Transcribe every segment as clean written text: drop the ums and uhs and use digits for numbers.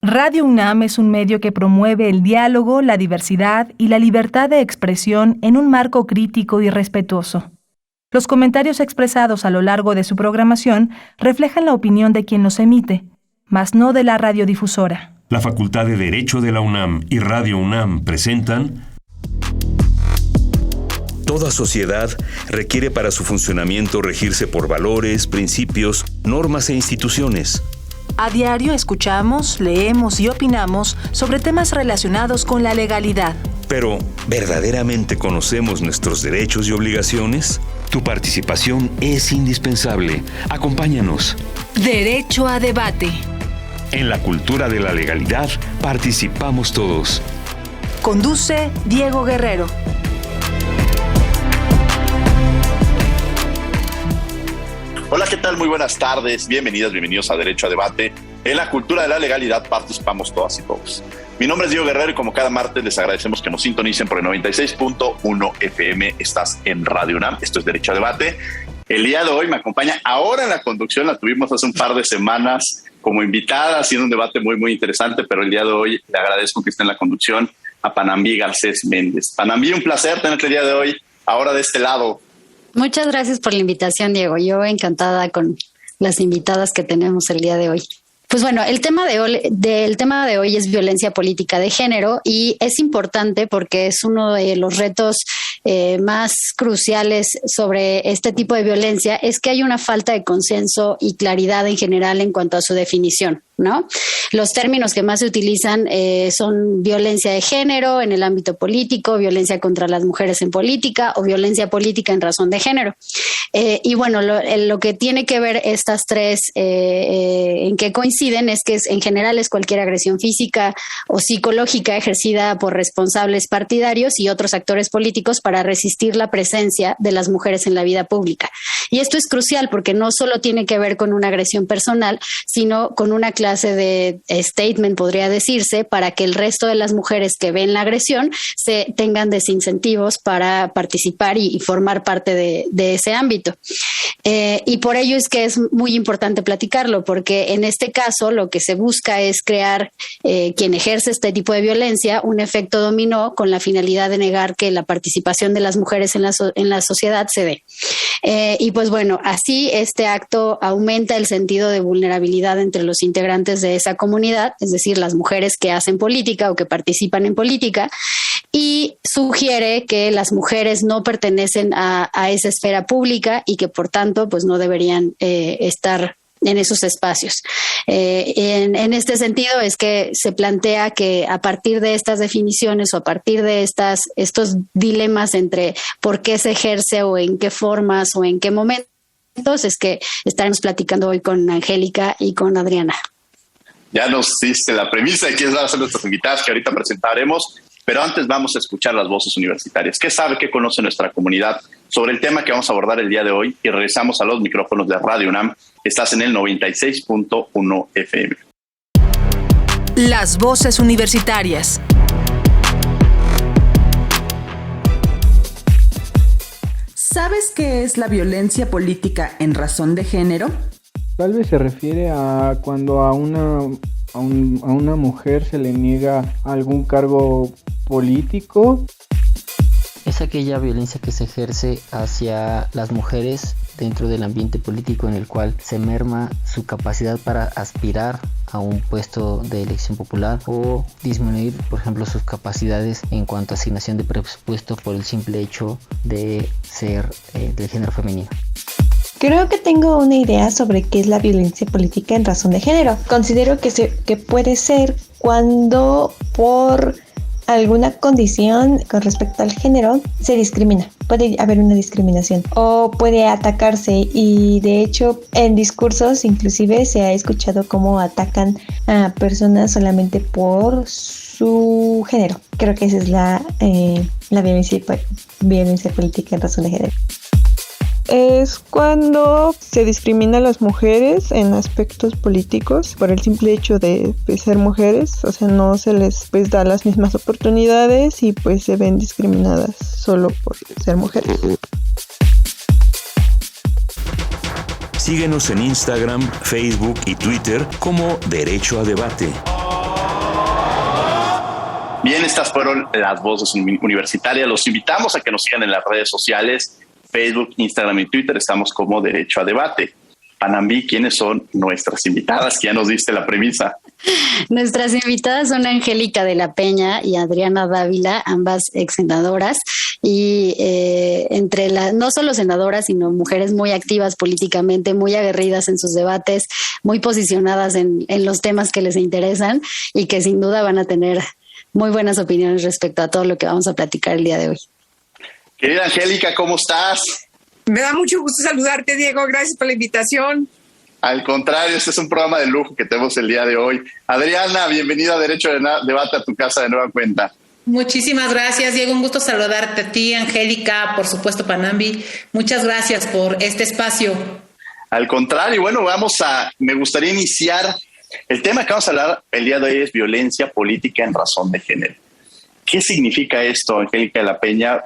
Radio UNAM es un medio que promueve el diálogo, la diversidad y la libertad de expresión en un marco crítico y respetuoso. Los comentarios expresados a lo largo de su programación reflejan la opinión de quien los emite, mas no de la radiodifusora. La Facultad de Derecho de la UNAM y Radio UNAM presentan... Toda sociedad requiere para su funcionamiento regirse por valores, principios, normas e instituciones. A diario escuchamos, leemos y opinamos sobre temas relacionados con la legalidad. Pero, ¿verdaderamente conocemos nuestros derechos y obligaciones? Tu participación es indispensable. Acompáñanos. Derecho a debate. En la cultura de la legalidad participamos todos. Conduce Diego Guerrero. Hola, ¿qué tal? Muy buenas tardes. Bienvenidos a Derecho a Debate. En la cultura de la legalidad participamos todas y todos. Mi nombre es Diego Guerrero y como cada martes les agradecemos que nos sintonicen por el 96.1 FM. Estás en Radio UNAM. Esto es Derecho a Debate. El día de hoy me acompaña ahora en la conducción. La tuvimos hace un par de semanas como invitada, haciendo un debate muy, muy interesante, pero el día de hoy le agradezco que esté en la conducción a Panambí Garcés Méndez. Panambí, un placer tenerte el día de hoy, ahora de este lado. Muchas gracias por la invitación, Diego. Yo encantada con las invitadas que tenemos el día de hoy. Pues bueno, el tema de hoy es violencia política de género y es importante porque es uno de los retos más cruciales sobre este tipo de violencia, es que hay una falta de consenso y claridad en general en cuanto a su definición, ¿no? Los términos que más se utilizan son violencia de género en el ámbito político, violencia contra las mujeres en política o violencia política en razón de género. Y bueno, lo que tiene que ver estas tres en que coinciden es que en general es cualquier agresión física o psicológica ejercida por responsables partidarios y otros actores políticos para resistir la presencia de las mujeres en la vida pública. Y esto es crucial porque no solo tiene que ver con una agresión personal, sino con una clase de statement, podría decirse, para que el resto de las mujeres que ven la agresión se tengan desincentivos para participar y formar parte de ese ámbito. Y por ello es que es muy importante platicarlo, porque en este caso lo que se busca es crear, quien ejerce este tipo de violencia, un efecto dominó con la finalidad de negar que la participación de las mujeres en la sociedad se dé. Y pues bueno, así este acto aumenta el sentido de vulnerabilidad entre los integrantes de esa comunidad, es decir, las mujeres que hacen política o que participan en política, y sugiere que las mujeres no pertenecen a esa esfera pública y que por tanto pues no deberían estar en esos espacios. En este sentido es que se plantea que a partir de estas definiciones o a partir de estos dilemas entre por qué se ejerce o en qué formas o en qué momentos, es que estaremos platicando hoy con Angélica y con Adriana. Ya nos diste la premisa de quiénes van a ser nuestras invitadas que ahorita presentaremos, pero antes vamos a escuchar las voces universitarias. ¿Qué sabe, qué conoce nuestra comunidad sobre el tema que vamos a abordar el día de hoy? Y regresamos a los micrófonos de Radio UNAM. Estás en el 96.1 FM. Las voces universitarias. ¿Sabes qué es la violencia política en razón de género? Tal vez se refiere a cuando a una mujer se le niega algún cargo político. Es aquella violencia que se ejerce hacia las mujeres dentro del ambiente político en el cual se merma su capacidad para aspirar a un puesto de elección popular o disminuir, por ejemplo, sus capacidades en cuanto a asignación de presupuesto por el simple hecho de ser del género femenino. Creo que tengo una idea sobre qué es la violencia política en razón de género. Considero que puede ser cuando por alguna condición con respecto al género se discrimina. Puede haber una discriminación o puede atacarse, y de hecho en discursos inclusive se ha escuchado cómo atacan a personas solamente por su género. Creo que esa es la violencia política en razón de género. Es cuando se discrimina a las mujeres en aspectos políticos por el simple hecho de ser mujeres, o sea, no se les da las mismas oportunidades y pues se ven discriminadas solo por ser mujeres. Síguenos en Instagram, Facebook y Twitter como Derecho a Debate. Bien, estas fueron las voces universitarias. Los invitamos a que nos sigan en las redes sociales, Facebook, Instagram y Twitter. Estamos como Derecho a Debate. Panambi, ¿quiénes son nuestras invitadas? Que ya nos diste la premisa. Nuestras invitadas son Angélica de la Peña y Adriana Dávila, ambas ex senadoras, y no solo senadoras, sino mujeres muy activas políticamente, muy aguerridas en sus debates, muy posicionadas en los temas que les interesan y que sin duda van a tener muy buenas opiniones respecto a todo lo que vamos a platicar el día de hoy. Querida Angélica, ¿cómo estás? Me da mucho gusto saludarte, Diego. Gracias por la invitación. Al contrario, este es un programa de lujo que tenemos el día de hoy. Adriana, bienvenida a Derecho de Debate, a tu casa de nueva cuenta. Muchísimas gracias, Diego. Un gusto saludarte a ti, Angélica, por supuesto, Panambi. Muchas gracias por este espacio. Al contrario, bueno, me gustaría iniciar. El tema que vamos a hablar el día de hoy es violencia política en razón de género. ¿Qué significa esto, Angélica de la Peña?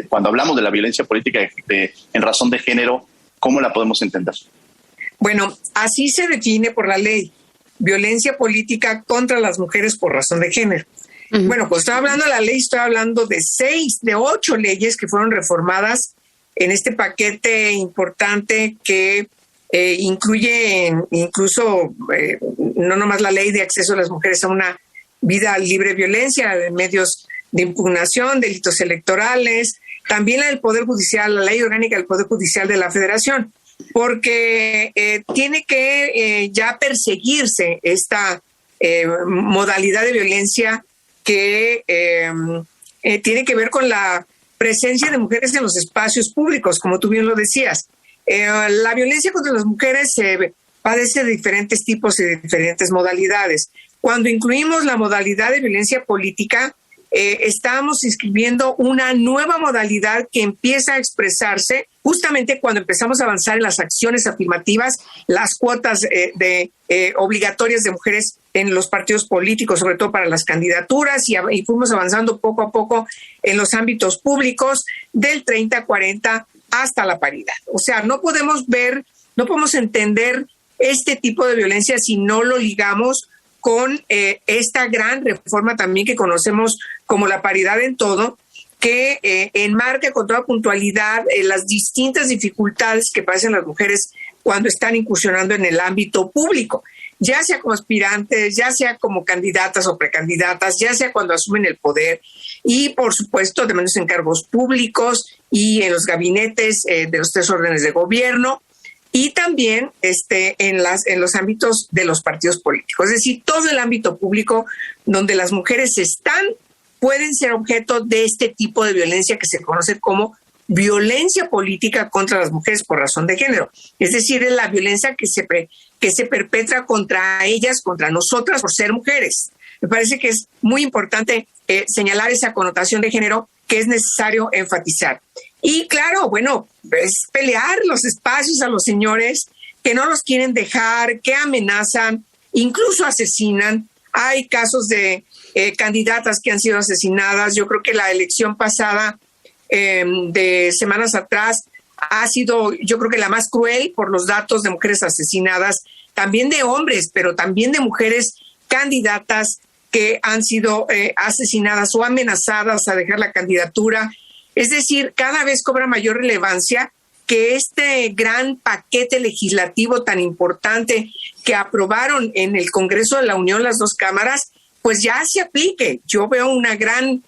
Cuando hablamos de la violencia política en razón de género, ¿cómo la podemos entender? Bueno, así se define por la ley, violencia política contra las mujeres por razón de género. Uh-huh. Bueno, pues estoy hablando de la ley, estoy hablando de 8 leyes que fueron reformadas en este paquete importante que incluye incluso no nomás la ley de acceso de las mujeres a una vida libre de violencia, de medios de impugnación, delitos electorales, también la del Poder Judicial, la ley orgánica del Poder Judicial de la Federación, porque tiene que ya perseguirse esta modalidad de violencia que tiene que ver con la presencia de mujeres en los espacios públicos, como tú bien lo decías. La violencia contra las mujeres se padece de diferentes tipos y de diferentes modalidades. Cuando incluimos la modalidad de violencia política, estamos inscribiendo una nueva modalidad que empieza a expresarse justamente cuando empezamos a avanzar en las acciones afirmativas, las cuotas obligatorias de mujeres en los partidos políticos, sobre todo para las candidaturas, y fuimos avanzando poco a poco en los ámbitos públicos del 30-40 hasta la paridad. O sea, no podemos entender este tipo de violencia si no lo ligamos con esta gran reforma también que conocemos como la paridad en todo, que enmarca con toda puntualidad las distintas dificultades que padecen las mujeres cuando están incursionando en el ámbito público, ya sea como aspirantes, ya sea como candidatas o precandidatas, ya sea cuando asumen el poder y, por supuesto, de menos en cargos públicos y en los gabinetes de los 3 órdenes de gobierno, y también en los ámbitos de los partidos políticos. Es decir, todo el ámbito público donde las mujeres pueden ser objeto de este tipo de violencia que se conoce como violencia política contra las mujeres por razón de género. Es decir, es la violencia que se perpetra contra ellas, contra nosotras por ser mujeres. Me parece que es muy importante señalar esa connotación de género que es necesario enfatizar. Y claro, bueno, es pelear los espacios a los señores que no los quieren dejar, que amenazan, incluso asesinan. Hay casos de candidatas que han sido asesinadas. Yo creo que la elección pasada de semanas atrás ha sido, yo creo que la más cruel por los datos de mujeres asesinadas, también de hombres, pero también de mujeres candidatas que han sido asesinadas o amenazadas a dejar la candidatura. Es decir, cada vez cobra mayor relevancia que este gran paquete legislativo tan importante que aprobaron en el Congreso de la Unión las 2 cámaras, pues ya se aplique. Yo veo una gran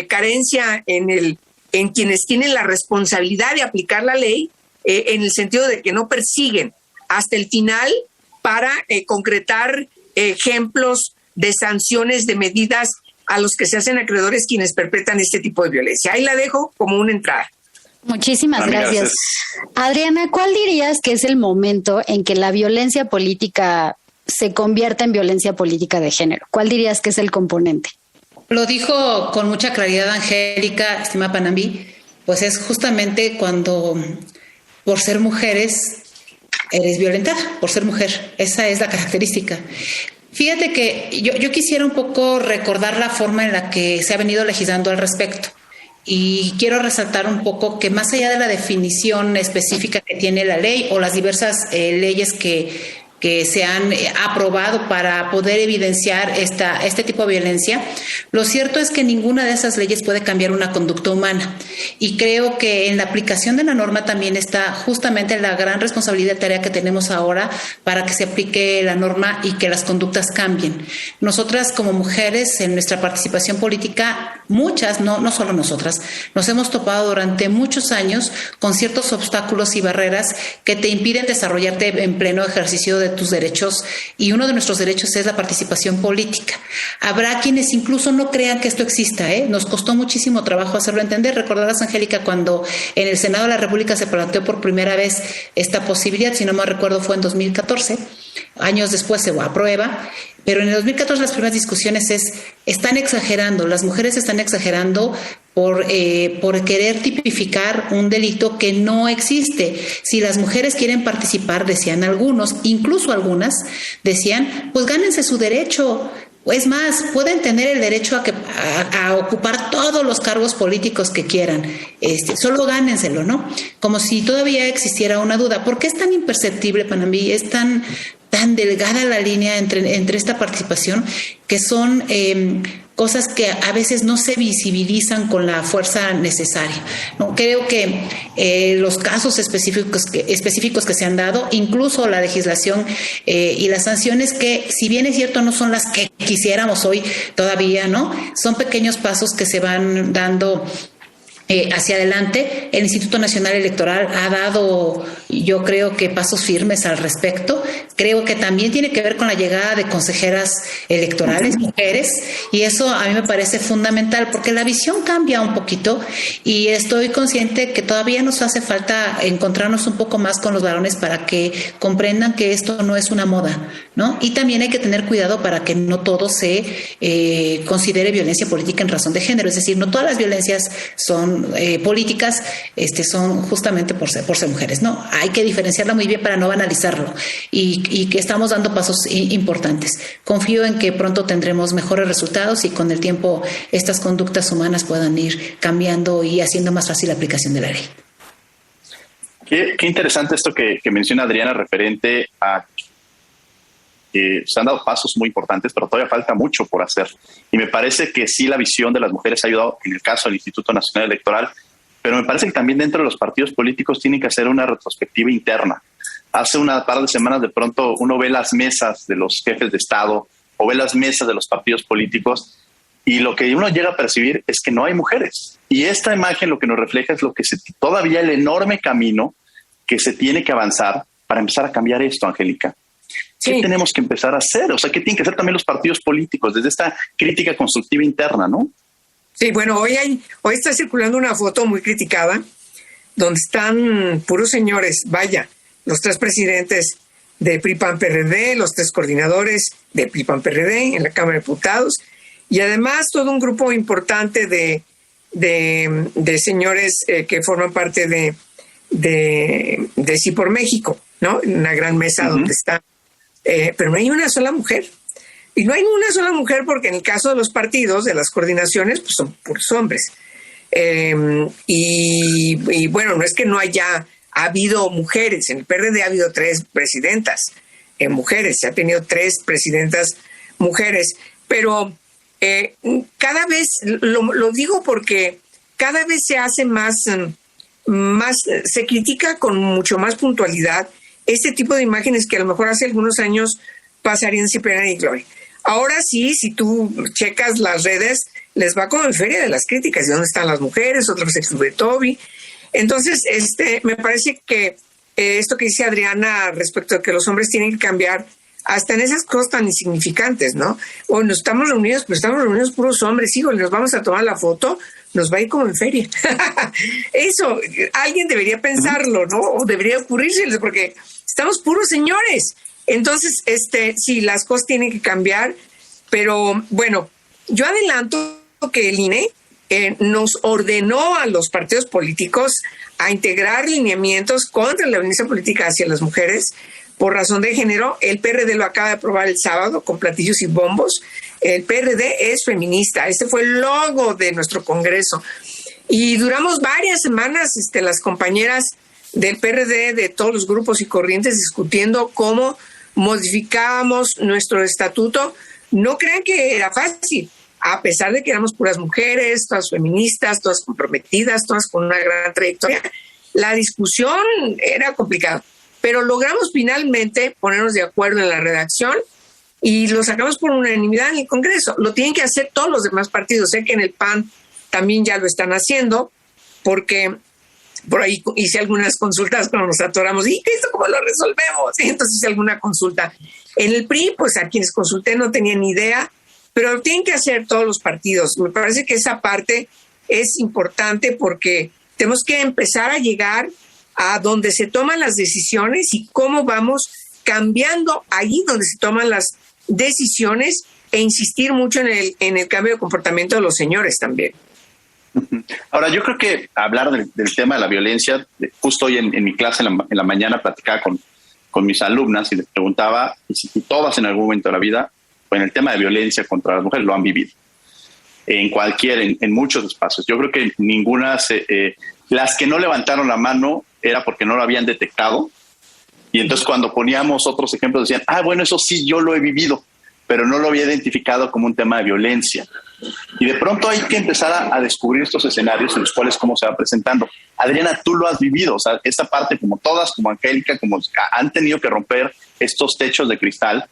carencia en quienes tienen la responsabilidad de aplicar la ley, en el sentido de que no persiguen hasta el final para concretar ejemplos de sanciones, de medidas a los que se hacen acreedores quienes perpetran este tipo de violencia. Ahí la dejo como una entrada. Muchísimas gracias. Adriana, ¿cuál dirías que es el momento en que la violencia política se convierta en violencia política de género? ¿Cuál dirías que es el componente? Lo dijo con mucha claridad Angélica, estimada Panambi, pues es justamente cuando por ser mujeres eres violentada, por ser mujer. Esa es la característica. Fíjate que yo quisiera un poco recordar la forma en la que se ha venido legislando al respecto. Y quiero resaltar un poco que más allá de la definición específica que tiene la ley o las diversas leyes que que se han aprobado para poder evidenciar este tipo de violencia, lo cierto es que ninguna de esas leyes puede cambiar una conducta humana. Y creo que en la aplicación de la norma también está justamente la gran responsabilidad y tarea que tenemos ahora para que se aplique la norma y que las conductas cambien. Nosotras como mujeres en nuestra participación política, muchas, no solo nosotras, nos hemos topado durante muchos años con ciertos obstáculos y barreras que te impiden desarrollarte en pleno ejercicio de tus derechos, y uno de nuestros derechos es la participación política. Habrá quienes incluso no crean que esto exista, Nos costó muchísimo trabajo hacerlo entender. Recordarás, Angélica, cuando en el Senado de la República se planteó por primera vez esta posibilidad, si no me recuerdo fue en 2014, años después se aprueba, pero en el 2014 las primeras discusiones están exagerando, las mujeres están exagerando por querer tipificar un delito que no existe. Si las mujeres quieren participar, decían algunos, incluso algunas, decían, pues gánense su derecho. Es más, pueden tener el derecho a ocupar todos los cargos políticos que quieran, solo gánenselo, ¿no? Como si todavía existiera una duda. ¿Por qué es tan imperceptible, Panambí? Es tan delgada la línea entre esta participación, que son cosas que a veces no se visibilizan con la fuerza necesaria, ¿no? Creo que los casos específicos que se han dado, incluso la legislación y las sanciones, que si bien es cierto no son las que quisiéramos hoy todavía, ¿no? Son pequeños pasos que se van dando hacia adelante. El Instituto Nacional Electoral ha dado, yo creo que pasos firmes al respecto. Creo que también tiene que ver con la llegada de consejeras electorales, mujeres, y eso a mí me parece fundamental porque la visión cambia un poquito y estoy consciente que todavía nos hace falta encontrarnos un poco más con los varones para que comprendan que esto no es una moda, ¿no? Y también hay que tener cuidado para que no todo se considere violencia política en razón de género, es decir, no todas las violencias son políticas, son justamente por ser mujeres, ¿no? Hay que diferenciarla muy bien para no banalizarlo y que estamos dando pasos importantes. Confío en que pronto tendremos mejores resultados y con el tiempo estas conductas humanas puedan ir cambiando y haciendo más fácil la aplicación de la ley. Qué interesante esto que menciona Adriana referente a que se han dado pasos muy importantes, pero todavía falta mucho por hacer. Y me parece que sí, la visión de las mujeres ha ayudado en el caso del Instituto Nacional Electoral, pero me parece que también dentro de los partidos políticos tienen que hacer una retrospectiva interna. Hace una par de semanas de pronto uno ve las mesas de los jefes de Estado o ve las mesas de los partidos políticos y lo que uno llega a percibir es que no hay mujeres. Y esta imagen lo que nos refleja es todavía el enorme camino que se tiene que avanzar para empezar a cambiar esto, Angélica. ¿Qué tenemos que empezar a hacer? O sea, ¿qué tienen que hacer también los partidos políticos desde esta crítica constructiva interna, no? Sí, bueno, hoy está circulando una foto muy criticada donde están puros señores, vaya, los 3 presidentes de PRI-PAN-PRD, los 3 coordinadores de PRI-PAN-PRD en la Cámara de Diputados y además todo un grupo importante de señores que forman parte de Sí por México, ¿no? En una gran mesa donde están. Pero no hay una sola mujer. Y no hay una sola mujer porque en el caso de los partidos, de las coordinaciones, pues son puros hombres. Y bueno, no es que no ha habido mujeres. En el PRD ha habido 3 presidentas mujeres. Se ha tenido 3 presidentas mujeres. Pero cada vez, lo digo porque cada vez se hace más, se critica con mucho más puntualidad este tipo de imágenes que a lo mejor hace algunos años pasarían sin pena ni gloria. Ahora sí, si tú checas las redes, les va como en feria de las críticas. ¿De dónde están las mujeres? Otra vez el Club de Toby. Entonces, me parece que esto que dice Adriana respecto a que los hombres tienen que cambiar hasta en esas cosas tan insignificantes, ¿no? Bueno, estamos reunidos puros hombres, híjole, nos vamos a tomar la foto, nos va a ir como en feria. Eso, alguien debería pensarlo, ¿no? O debería ocurrírseles, porque estamos puros señores. Entonces, sí, las cosas tienen que cambiar, pero bueno, yo adelanto que el INE nos ordenó a los partidos políticos a integrar lineamientos contra la violencia política hacia las mujeres por razón de género. El PRD lo acaba de aprobar el sábado con platillos y bombos. El PRD es feminista. Este fue el logo de nuestro Congreso. Y duramos varias semanas las compañeras del PRD, de todos los grupos y corrientes, discutiendo cómo modificábamos nuestro estatuto, no crean que era fácil, a pesar de que éramos puras mujeres, todas feministas, todas comprometidas, todas con una gran trayectoria. La discusión era complicada, pero logramos finalmente ponernos de acuerdo en la redacción y lo sacamos por unanimidad en el Congreso. Lo tienen que hacer todos los demás partidos. Sé que en el PAN también ya lo están haciendo, porque por ahí hice algunas consultas cuando nos atoramos. ¿Y esto cómo lo resolvemos? Y entonces hice alguna consulta. En el PRI, pues a quienes consulté no tenían ni idea, pero lo tienen que hacer todos los partidos. Me parece que esa parte es importante porque tenemos que empezar a llegar a donde se toman las decisiones y cómo vamos cambiando allí donde se toman las decisiones e insistir mucho en el cambio de comportamiento de los señores también. Ahora, yo creo que hablar del tema de la violencia, justo hoy en mi clase en la mañana platicaba con mis alumnas y les preguntaba si todas en algún momento de la vida, en el tema de violencia contra las mujeres, lo han vivido. En muchos espacios. Yo creo que ninguna, las que no levantaron la mano era porque no lo habían detectado. Y entonces cuando poníamos otros ejemplos decían, bueno, eso sí, yo lo he vivido, pero no lo había identificado como un tema de violencia. Y de pronto hay que empezar a descubrir estos escenarios en los cuales cómo se va presentando. Adriana, tú lo has vivido, o sea, esta parte como todas, como Angélica, como han tenido que romper estos techos de cristal,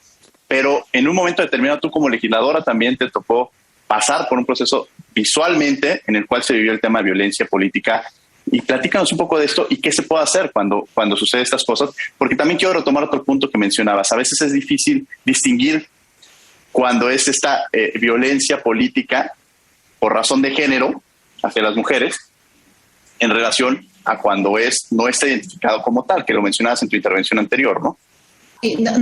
pero en un momento determinado tú como legisladora también te tocó pasar por un proceso visualmente en el cual se vivió el tema de violencia política. Y platícanos un poco de esto y qué se puede hacer cuando suceden estas cosas, porque también quiero retomar otro punto que mencionabas. A veces es difícil distinguir cuando es esta violencia política por razón de género hacia las mujeres en relación a cuando no está identificado como tal, que lo mencionabas en tu intervención anterior, ¿no?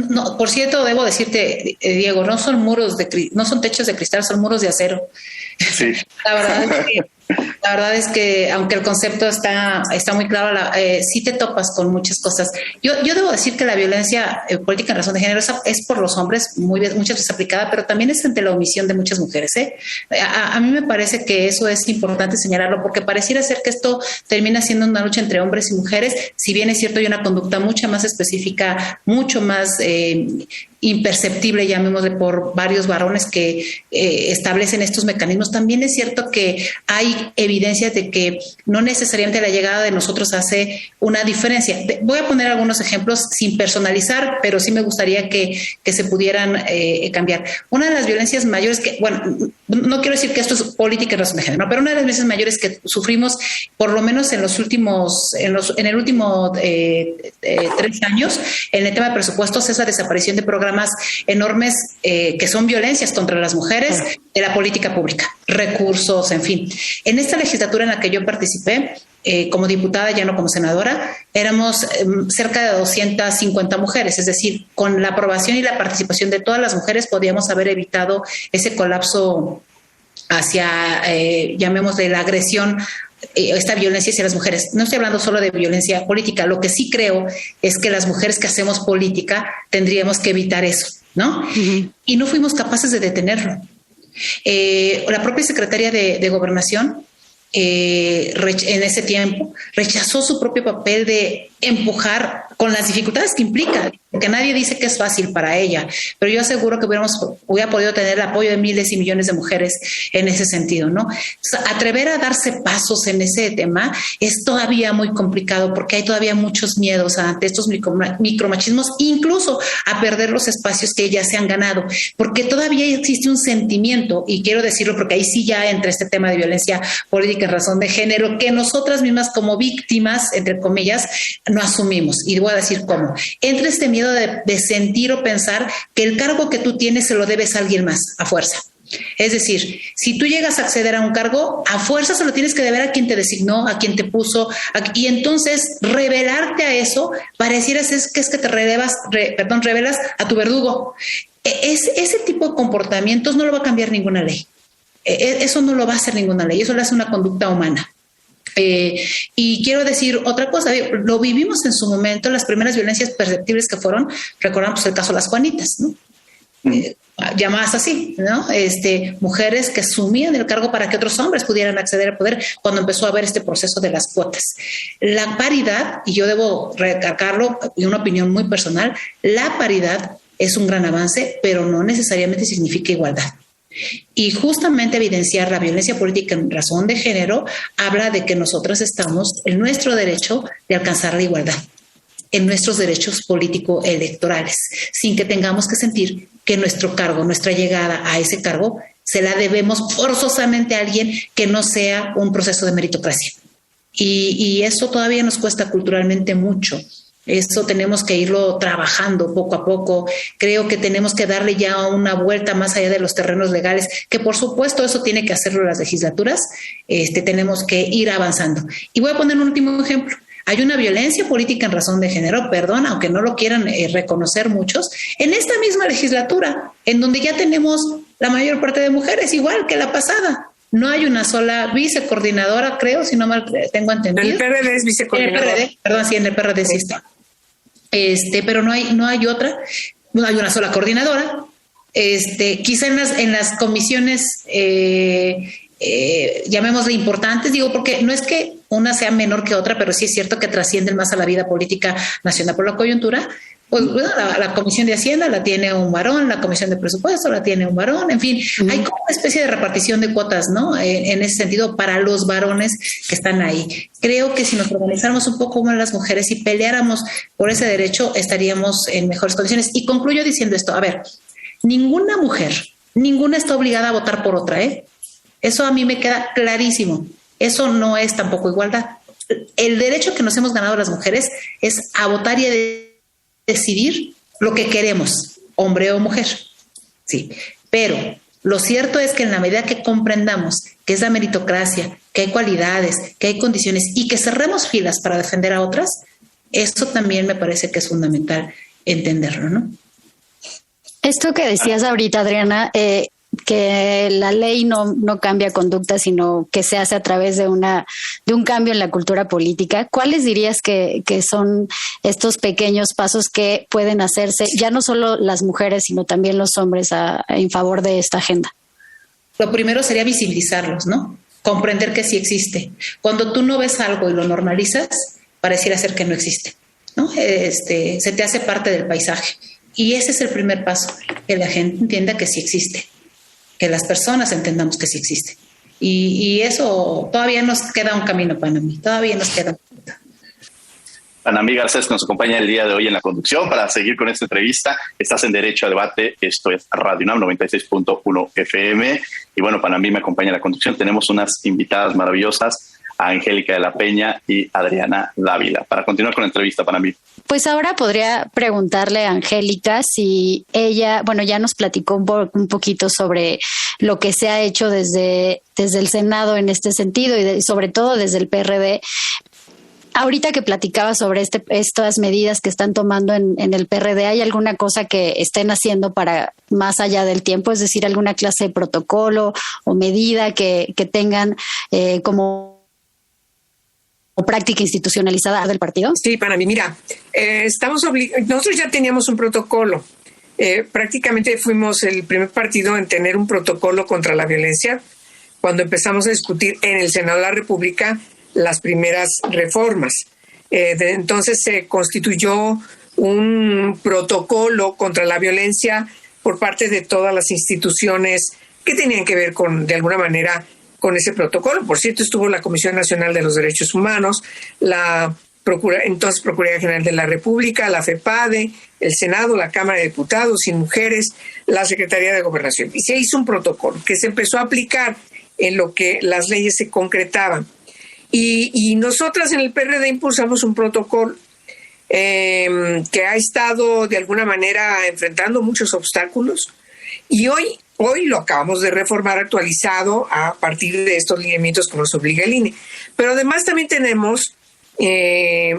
No, por cierto, debo decirte, Diego, no son techos de cristal, son muros de acero. Sí. La verdad es que aunque el concepto está muy claro, sí te topas con muchas cosas. Yo debo decir que la violencia política en razón de género es por los hombres, muchas veces aplicada, pero también es ante la omisión de muchas mujeres. A mí me parece que eso es importante señalarlo, porque pareciera ser que esto termina siendo una lucha entre hombres y mujeres. Si bien es cierto, hay una conducta mucho más específica, mucho más imperceptible, llamémosle, por varios varones que establecen estos mecanismos. También es cierto que hay evidencias de que no necesariamente la llegada de nosotros hace una diferencia. Voy a poner algunos ejemplos sin personalizar, pero sí me gustaría que se pudieran cambiar. Una de las violencias mayores que, bueno, no quiero decir que esto es política en razón de género, pero una de las violencias mayores que sufrimos, por lo menos en el último 3 años, en el tema de presupuestos, es la desaparición de programas enormes que son violencias contra las mujeres de la política pública, recursos, en fin. En esta legislatura en la que yo participé, como diputada, ya no como senadora, éramos cerca de 250 mujeres, es decir, con la aprobación y la participación de todas las mujeres podíamos haber evitado ese colapso hacia, llamémosle, la agresión, esta violencia hacia las mujeres. No estoy hablando solo de violencia política, lo que sí creo es que las mujeres que hacemos política tendríamos que evitar eso, ¿no? Uh-huh. Y no fuimos capaces de detenerlo. La propia secretaria de Gobernación en ese tiempo rechazó su propio papel de empujar con las dificultades que implica, porque nadie dice que es fácil para ella, pero yo aseguro que hubiera podido tener el apoyo de miles y millones de mujeres en ese sentido, ¿no? Atrever a darse pasos en ese tema es todavía muy complicado porque hay todavía muchos miedos ante estos micromachismos, incluso a perder los espacios que ya se han ganado, porque todavía existe un sentimiento, y quiero decirlo porque ahí sí ya entra este tema de violencia política en razón de género, que nosotras mismas como víctimas, entre comillas, no asumimos. Y voy a decir cómo. Entra este miedo de sentir o pensar que el cargo que tú tienes se lo debes a alguien más, a fuerza. Es decir, si tú llegas a acceder a un cargo, a fuerza se lo tienes que deber a quien te designó, a quien te puso, y entonces revelarte a eso pareciera ser que es que te revelas a tu verdugo. Ese tipo de comportamientos no lo va a cambiar ninguna ley. Eso no lo va a hacer ninguna ley, eso lo hace una conducta humana. Y quiero decir otra cosa, lo vivimos en su momento, las primeras violencias perceptibles que fueron, recordamos el caso de las Juanitas, ¿no? llamadas así, ¿no? Mujeres que asumían el cargo para que otros hombres pudieran acceder al poder cuando empezó a haber este proceso de las cuotas. La paridad, y yo debo recalcarlo, y una opinión muy personal, la paridad es un gran avance, pero no necesariamente significa igualdad. Y justamente evidenciar la violencia política en razón de género habla de que nosotras estamos en nuestro derecho de alcanzar la igualdad, en nuestros derechos político-electorales, sin que tengamos que sentir que nuestro cargo, nuestra llegada a ese cargo, se la debemos forzosamente a alguien que no sea un proceso de meritocracia. Y eso todavía nos cuesta culturalmente mucho. Eso tenemos que irlo trabajando poco a poco. Creo que tenemos que darle ya una vuelta más allá de los terrenos legales, que por supuesto eso tiene que hacerlo las legislaturas. Tenemos que ir avanzando. Y voy a poner un último ejemplo. Hay una violencia política en razón de género, perdón, aunque no lo quieran reconocer muchos, en esta misma legislatura, en donde ya tenemos la mayor parte de mujeres, igual que la pasada. No hay una sola vicecoordinadora, creo, si no mal tengo entendido. El PRD es vicecoordinadora. En el PRD sí está. Pero no hay otra, no hay una sola coordinadora. Quizá en las comisiones, llamémosle importantes, digo, porque no es que una sea menor que otra, pero sí es cierto que trascienden más a la vida política nacional por la coyuntura. Pues bueno, la Comisión de Hacienda la tiene un varón, la Comisión de Presupuesto la tiene un varón, en fin, hay como una especie de repartición de cuotas, ¿no? En ese sentido, para los varones que están ahí. Creo que si nos organizáramos un poco como las mujeres y peleáramos por ese derecho, estaríamos en mejores condiciones. Y concluyo diciendo esto, a ver, ninguna mujer, ninguna está obligada a votar por otra, ¿eh? Eso a mí me queda clarísimo. Eso no es tampoco igualdad. El derecho que nos hemos ganado las mujeres es a votar y a decidir lo que queremos, hombre o mujer. Sí, pero lo cierto es que en la medida que comprendamos que es la meritocracia, que hay cualidades, que hay condiciones y que cerremos filas para defender a otras, eso también me parece que es fundamental entenderlo, ¿no? Esto que decías ahorita, Adriana, que la ley no cambia conducta, sino que se hace a través de un cambio en la cultura política. ¿Cuáles dirías que son estos pequeños pasos que pueden hacerse, ya no solo las mujeres, sino también los hombres en favor de esta agenda? Lo primero sería visibilizarlos, ¿no? Comprender que sí existe. Cuando tú no ves algo y lo normalizas, pareciera ser que no existe, ¿no? Se te hace parte del paisaje. Y ese es el primer paso, que la gente entienda que sí existe, que las personas entendamos que sí existe. Y eso todavía nos queda un camino, Panamí, todavía nos queda un camino. Panamí Garcés nos acompaña el día de hoy en la conducción para seguir con esta entrevista. Estás en Derecho a Debate, esto es Radio UNAM 96.1 FM. Y bueno, Panamí me acompaña en la conducción. Tenemos unas invitadas maravillosas, a Angélica de la Peña y Adriana Dávila. Para continuar con la entrevista, Panamí. Pues ahora podría preguntarle a Angélica si ella, bueno, ya nos platicó un poquito sobre lo que se ha hecho desde el Senado en este sentido y sobre todo desde el PRD. Ahorita que platicaba sobre estas medidas que están tomando en el PRD, ¿hay alguna cosa que estén haciendo para más allá del tiempo? Es decir, alguna clase de protocolo o medida que tengan como práctica institucionalizada del partido? Sí, para mí, mira, nosotros ya teníamos un protocolo. Prácticamente fuimos el primer partido en tener un protocolo contra la violencia cuando empezamos a discutir en el Senado de la República las primeras reformas. Entonces se constituyó un protocolo contra la violencia por parte de todas las instituciones que tenían que ver de alguna manera, con ese protocolo. Por cierto, estuvo la Comisión Nacional de los Derechos Humanos, la Procuraduría General de la República, la FEPADE, el Senado, la Cámara de Diputados, Sin Mujeres, la Secretaría de Gobernación. Y se hizo un protocolo que se empezó a aplicar en lo que las leyes se concretaban. Y nosotras en el PRD impulsamos un protocolo que ha estado de alguna manera enfrentando muchos obstáculos y hoy lo acabamos de reformar, actualizado a partir de estos lineamientos que nos obliga el INE. Pero además también tenemos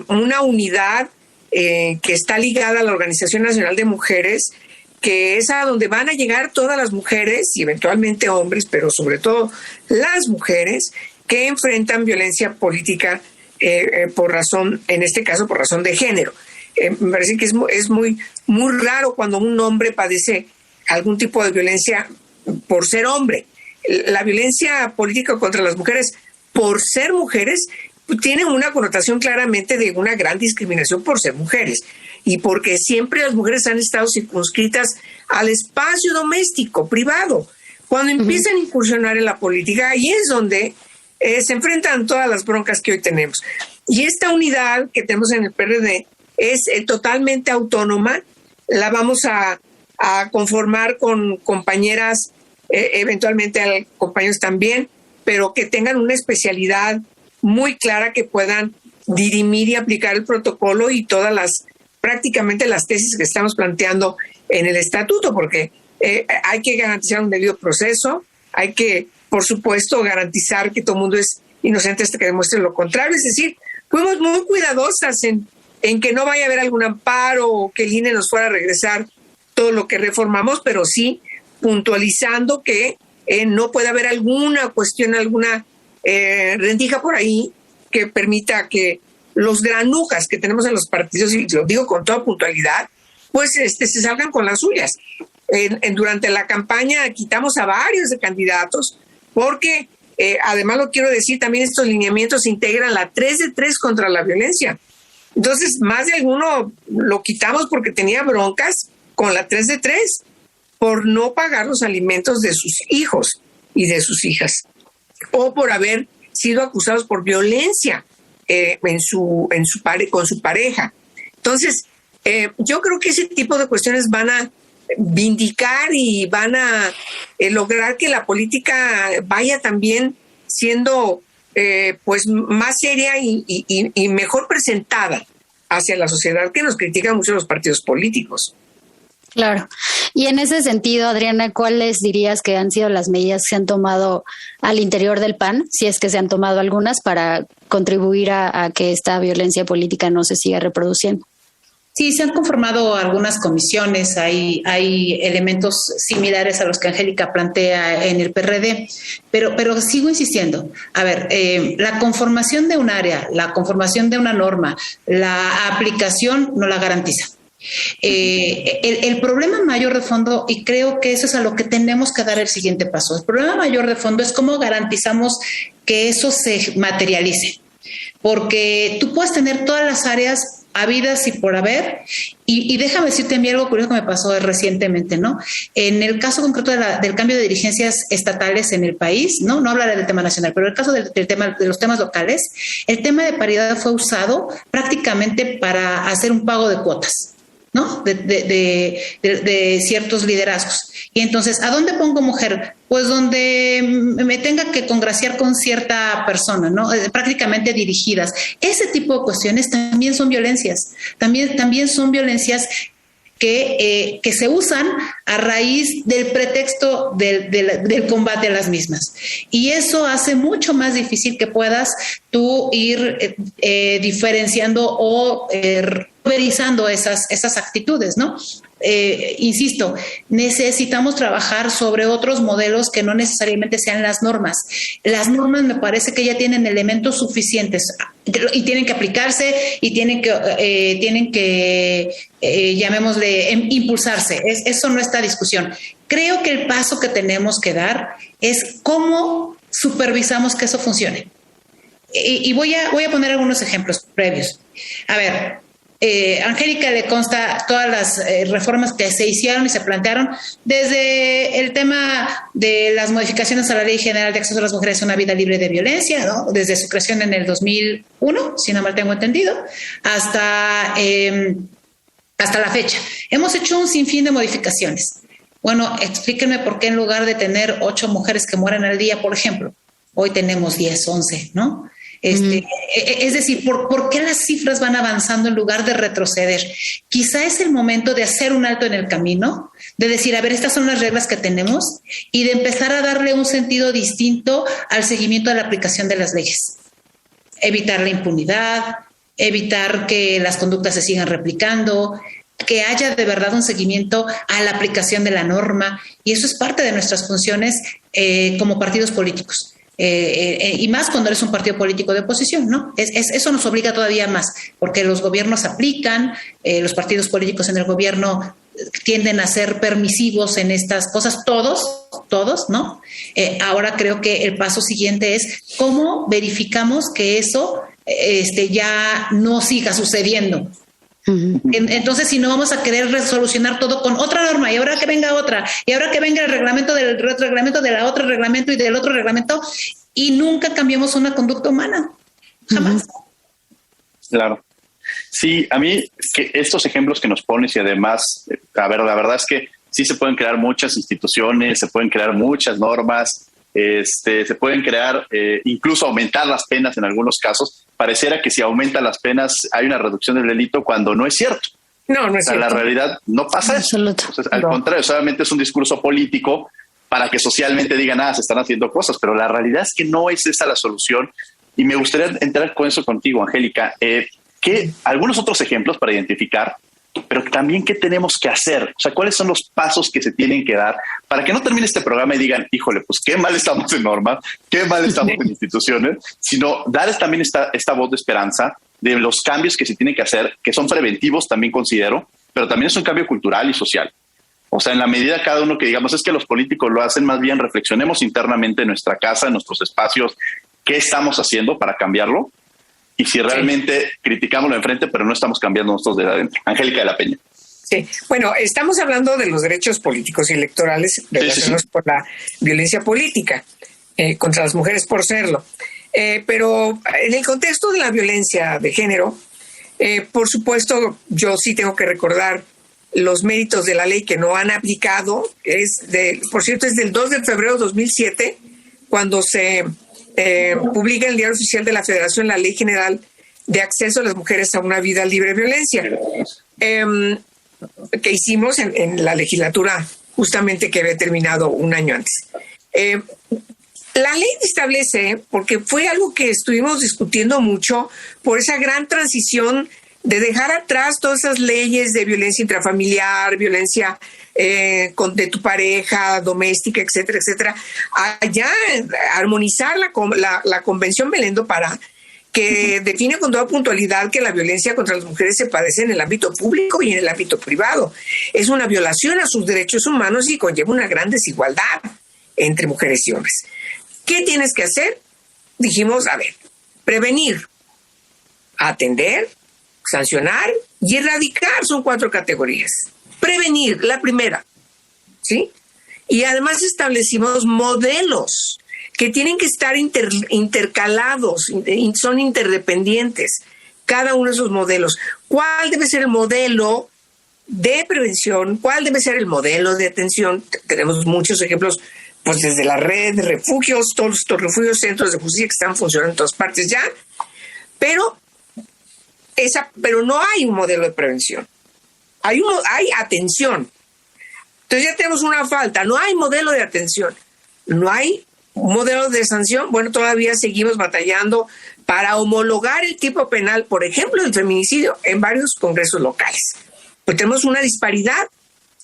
una unidad que está ligada a la Organización Nacional de Mujeres, que es a donde van a llegar todas las mujeres y eventualmente hombres, pero sobre todo las mujeres que enfrentan violencia política en este caso por razón de género. Me parece que es muy, muy raro cuando un hombre padece algún tipo de violencia por ser hombre. La violencia política contra las mujeres por ser mujeres tiene una connotación claramente de una gran discriminación por ser mujeres y porque siempre las mujeres han estado circunscritas al espacio doméstico, privado. Cuando empiezan a incursionar en la política, ahí es donde se enfrentan todas las broncas que hoy tenemos. Y esta unidad que tenemos en el PRD es totalmente autónoma, la vamos a conformar con compañeras, eventualmente compañeros también, pero que tengan una especialidad muy clara, que puedan dirimir y aplicar el protocolo y prácticamente las tesis que estamos planteando en el estatuto, porque hay que garantizar un debido proceso, hay que, por supuesto, garantizar que todo el mundo es inocente hasta que demuestre lo contrario. Es decir, fuimos muy cuidadosas en que no vaya a haber algún amparo o que el INE nos fuera a regresar todo lo que reformamos, pero sí puntualizando que no puede haber alguna cuestión, alguna rendija por ahí que permita que los granujas que tenemos en los partidos, y lo digo con toda puntualidad, pues se salgan con las suyas. Durante la campaña quitamos a varios de candidatos porque, además lo quiero decir, también estos lineamientos integran la 3 de 3 contra la violencia. Entonces, más de alguno lo quitamos porque tenía broncas con la 3 de 3 por no pagar los alimentos de sus hijos y de sus hijas, o por haber sido acusados por violencia con su pareja. Entonces, yo creo que ese tipo de cuestiones van a vindicar y van a lograr que la política vaya también siendo pues más seria y mejor presentada hacia la sociedad, que nos critican mucho los partidos políticos. Claro. Y en ese sentido, Adriana, ¿cuáles dirías que han sido las medidas que se han tomado al interior del PAN, si es que se han tomado algunas, para contribuir a que esta violencia política no se siga reproduciendo? Sí, se han conformado algunas comisiones, hay elementos similares a los que Angélica plantea en el PRD, pero sigo insistiendo. A ver, la conformación de un área, la conformación de una norma, la aplicación no la garantiza. El problema mayor de fondo, y creo que eso es a lo que tenemos que dar el siguiente paso, el problema mayor de fondo es cómo garantizamos que eso se materialice, porque tú puedes tener todas las áreas habidas y por haber, y déjame decirte a mí algo curioso que me pasó recientemente, ¿no? En el caso concreto del cambio de dirigencias estatales en el país, no hablaré del tema nacional, pero en el caso del tema de los temas locales, el tema de paridad fue usado prácticamente para hacer un pago de cuotas, ¿no? De ciertos liderazgos. Y entonces, ¿a dónde pongo mujer? Pues donde me tenga que congraciar con cierta persona, ¿no? Prácticamente dirigidas. Ese tipo de cuestiones también son violencias. También son violencias que se usan a raíz del pretexto del combate a las mismas. Y eso hace mucho más difícil que puedas tú ir diferenciando o pulverizando esas actitudes, ¿no? Insisto, necesitamos trabajar sobre otros modelos que no necesariamente sean las normas. Las normas me parece que ya tienen elementos suficientes y tienen que aplicarse y tienen que llamémosle, impulsarse. Eso no está discusión. Creo que el paso que tenemos que dar es cómo supervisamos que eso funcione. Y voy a poner algunos ejemplos previos. A ver, Angélica le consta todas las reformas que se hicieron y se plantearon, desde el tema de las modificaciones a la Ley General de Acceso a las Mujeres a una Vida Libre de Violencia, ¿no? Desde su creación en el 2001, si no mal tengo entendido, hasta la fecha. Hemos hecho un sinfín de modificaciones. Bueno, explíquenme por qué en lugar de tener 8 mujeres que mueren al día, por ejemplo, hoy tenemos 10, 11, ¿no? Es decir, ¿por qué las cifras van avanzando en lugar de retroceder? Quizá es el momento de hacer un alto en el camino, de decir, a ver, estas son las reglas que tenemos y de empezar a darle un sentido distinto al seguimiento de la aplicación de las leyes. Evitar la impunidad, evitar que las conductas se sigan replicando, que haya de verdad un seguimiento a la aplicación de la norma, y eso es parte de nuestras funciones como partidos políticos. Y más cuando eres un partido político de oposición, ¿no? Eso nos obliga todavía más, porque los gobiernos aplican, los partidos políticos en el gobierno tienden a ser permisivos en estas cosas, todos, ¿no? Ahora creo que el paso siguiente es cómo verificamos que eso ya no siga sucediendo. Entonces, si no, vamos a querer resolucionar todo con otra norma y ahora que venga otra y ahora que venga el reglamento del reglamento de la otro reglamento y del otro reglamento y nunca cambiamos una conducta humana, jamás. Claro. Sí, a mí que estos ejemplos que nos pones y además, a ver, la verdad es que sí se pueden crear muchas instituciones, se pueden crear muchas normas, se pueden crear, incluso aumentar las penas en algunos casos. Pareciera que si aumentan las penas hay una reducción del delito cuando no es cierto. No es cierto. La realidad no pasa eso. Entonces, al contrario, solamente es un discurso político para que socialmente digan, se están haciendo cosas, pero la realidad es que no es esa la solución. Y me gustaría entrar con eso contigo, Angélica. Algunos otros ejemplos para identificar, pero también qué tenemos que hacer, o sea, cuáles son los pasos que se tienen que dar para que no termine este programa y digan, híjole, pues qué mal estamos en normas, qué mal estamos en instituciones, sino darles también esta voz de esperanza de los cambios que se tienen que hacer, que son preventivos también considero, pero también es un cambio cultural y social. O sea, en la medida cada uno que digamos es que los políticos lo hacen, más bien reflexionemos internamente en nuestra casa, en nuestros espacios, qué estamos haciendo para cambiarlo. Y si realmente criticamos lo de enfrente, pero no estamos cambiando nosotros de adentro. Angélica de la Peña. Sí, bueno, estamos hablando de los derechos políticos y electorales relacionados por la violencia política contra las mujeres por serlo. Pero en el contexto de la violencia de género, por supuesto, yo sí tengo que recordar los méritos de la ley que no han aplicado. Por cierto, es del 2 de febrero de 2007, cuando se publica en el Diario Oficial de la Federación la Ley General de Acceso a las Mujeres a una Vida Libre de Violencia, que hicimos en la legislatura justamente que había terminado un año antes. La ley establece, porque fue algo que estuvimos discutiendo mucho, por esa gran transición de dejar atrás todas esas leyes de violencia intrafamiliar, violencia de tu pareja, doméstica, etcétera, etcétera, allá armonizar la Convención Belendo para que define con toda puntualidad que la violencia contra las mujeres se padece en el ámbito público y en el ámbito privado. Es una violación a sus derechos humanos y conlleva una gran desigualdad entre mujeres y hombres. ¿Qué tienes que hacer? Dijimos, prevenir, atender, sancionar y erradicar. Son 4 categorías. Prevenir, la primera, ¿sí? Y además establecimos modelos que tienen que estar intercalados, son interdependientes, cada uno de esos modelos. ¿Cuál debe ser el modelo de prevención? ¿Cuál debe ser el modelo de atención? Tenemos muchos ejemplos, pues desde la red de refugios, todos estos refugios, centros de justicia que están funcionando en todas partes ya, pero no hay un modelo de prevención. Hay atención. Entonces ya tenemos una falta. No hay modelo de atención. No hay modelo de sanción. Bueno, todavía seguimos batallando para homologar el tipo penal, por ejemplo, el feminicidio en varios congresos locales. Pues tenemos una disparidad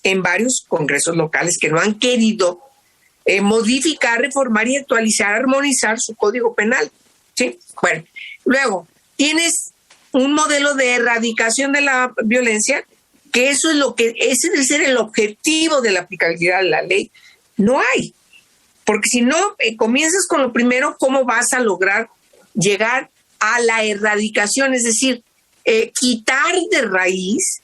en varios congresos locales que no han querido modificar, reformar y actualizar, armonizar su código penal. ¿Sí? Bueno, luego tienes un modelo de erradicación de la violencia, que ese debe ser el objetivo de la aplicabilidad de la ley. No hay, porque si no comienzas con lo primero, ¿cómo vas a lograr llegar a la erradicación? Es decir, quitar de raíz,